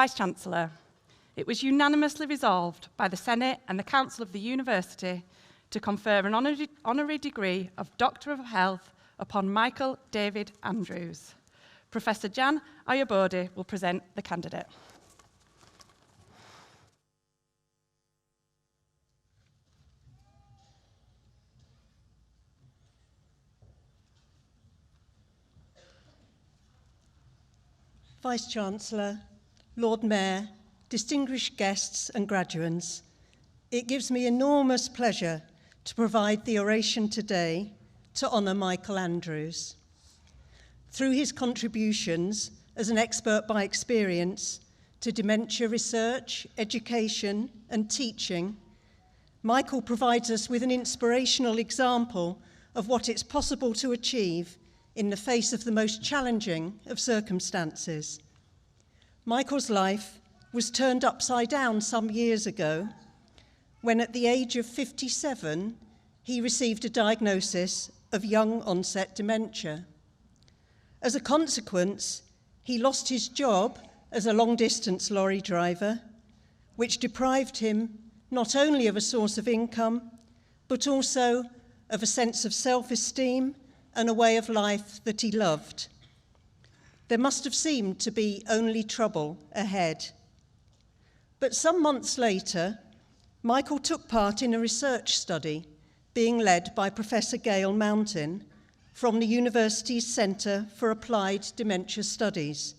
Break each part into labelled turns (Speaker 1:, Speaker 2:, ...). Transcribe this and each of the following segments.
Speaker 1: Vice-Chancellor, it was unanimously resolved by the Senate and the Council of the University to confer an honorary degree of Doctor of Health upon Michael David Andrews. Professor Jan Ayobode will present the candidate.
Speaker 2: Vice-Chancellor, Lord Mayor, distinguished guests and graduates, it gives me enormous pleasure to provide the oration today to honour Michael Andrews. Through his contributions as an expert by experience to dementia research, education and teaching, Michael provides us with an inspirational example of what it's possible to achieve in the face of the most challenging of circumstances. Michael's life was turned upside down some years ago when at the age of 57, he received a diagnosis of young onset dementia. As a consequence, he lost his job as a long-distance lorry driver, which deprived him not only of a source of income, but also of a sense of self-esteem and a way of life that he loved. There must have seemed to be only trouble ahead. But some months later, Michael took part in a research study being led by Professor Gail Mountain from the university's Centre for Applied Dementia Studies.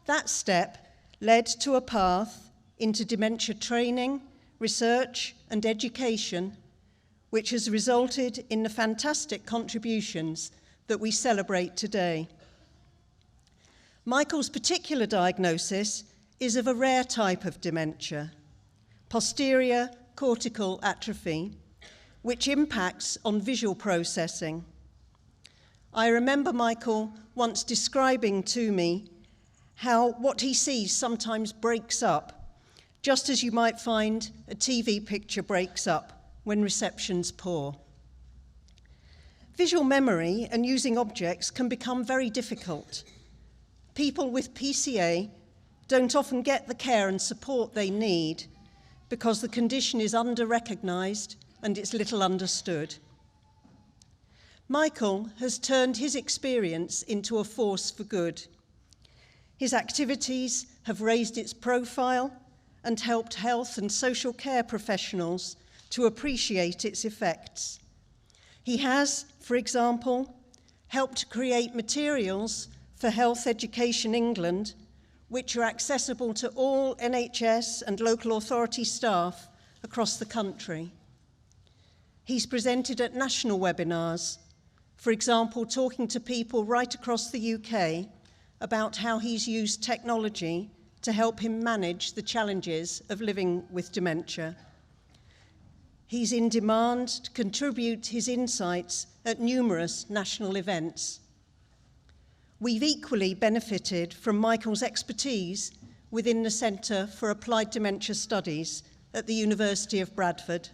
Speaker 2: That step led to a path into dementia training, research and education, which has resulted in the fantastic contributions that we celebrate today. Michael's particular diagnosis is of a rare type of dementia, posterior cortical atrophy, which impacts on visual processing. I remember Michael once describing to me how what he sees sometimes breaks up, just as you might find a TV picture breaks up when reception's poor. Visual memory and using objects can become very difficult. People with PCA don't often get the care and support they need because the condition is under-recognised and it's little understood. Michael has turned his experience into a force for good. His activities have raised its profile and helped health and social care professionals to appreciate its effects. He has, for example, helped create materials for Health Education England, which are accessible to all NHS and local authority staff across the country. He's presented at national webinars, for example, talking to people right across the UK about how he's used technology to help him manage the challenges of living with dementia. He's in demand to contribute his insights at numerous national events. We've equally benefited from Michael's expertise within the Centre for Applied Dementia Studies at the University of Bradford.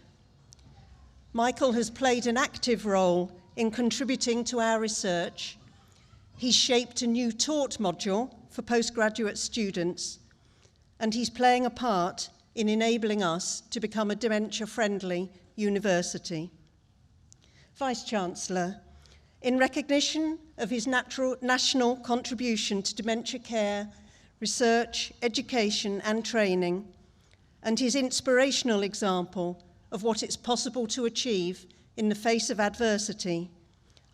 Speaker 2: Michael has played an active role in contributing to our research. He's shaped a new taught module for postgraduate students, and he's playing a part in enabling us to become a dementia-friendly university. Vice-Chancellor, in recognition of his national contribution to dementia care, research, education and training, and his inspirational example of what it's possible to achieve in the face of adversity,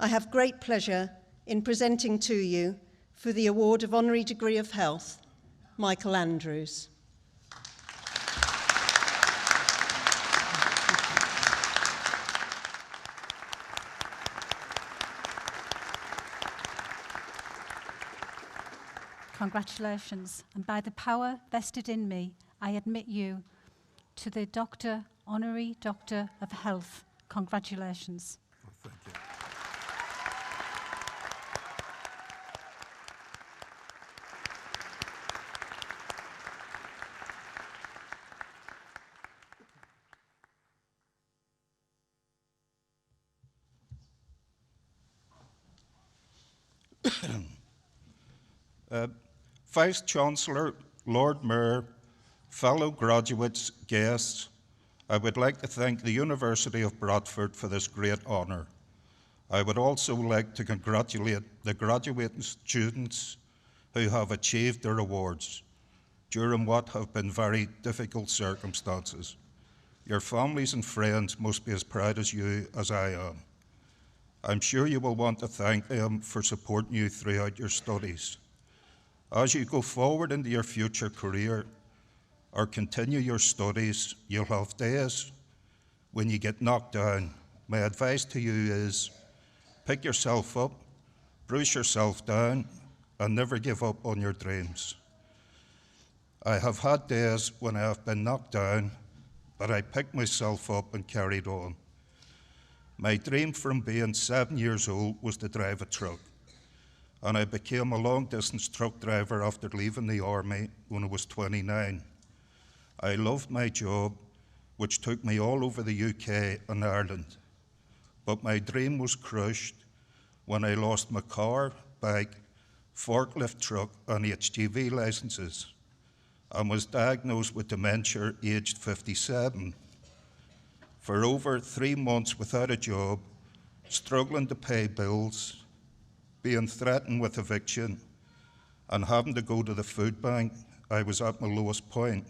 Speaker 2: I have great pleasure in presenting to you for the award of Honorary Degree of Health, Michael Andrews.
Speaker 3: Congratulations, and by the power vested in me, I admit you to the Honorary Doctor of Health. Congratulations.
Speaker 4: Oh, thank you. Vice-Chancellor, Lord Mayor, fellow graduates, guests, I would like to thank the University of Bradford for this great honour. I would also like to congratulate the graduating students who have achieved their awards during what have been very difficult circumstances. Your families and friends must be as proud as you as I am. I'm sure you will want to thank them for supporting you throughout your studies. As you go forward into your future career or continue your studies, you'll have days when you get knocked down. My advice to you is pick yourself up, bruise yourself down, and never give up on your dreams. I have had days when I have been knocked down, but I picked myself up and carried on. My dream from being 7 years old was to drive a truck, and I became a long-distance truck driver after leaving the army when I was 29. I loved my job, which took me all over the UK and Ireland, but my dream was crushed when I lost my car, bike, forklift truck, and HGV licenses, and was diagnosed with dementia aged 57. For over 3 months without a job, struggling to pay bills, being threatened with eviction, and having to go to the food bank, I was at my lowest point.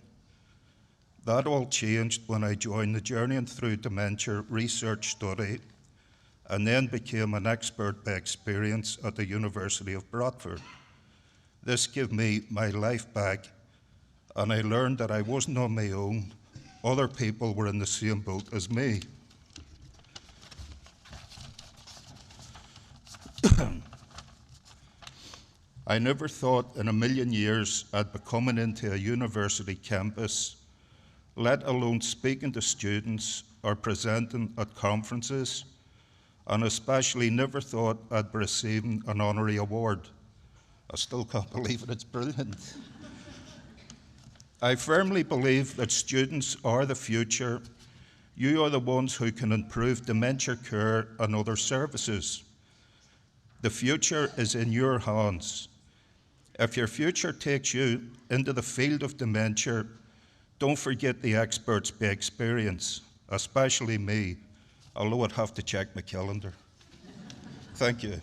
Speaker 4: That all changed when I joined the Journeying Through Dementia research study and then became an expert by experience at the University of Bradford. This gave me my life back, and I learned that I wasn't on my own. Other people were in the same boat as me. I never thought in a million years I'd be coming into a university campus, let alone speaking to students or presenting at conferences, and especially never thought I'd be receiving an honorary award. I still can't believe it, it's brilliant. I firmly believe that students are the future. You are the ones who can improve dementia care and other services. The future is in your hands. If your future takes you into the field of dementia, don't forget the experts by experience, especially me, although I'd have to check my calendar. Thank you.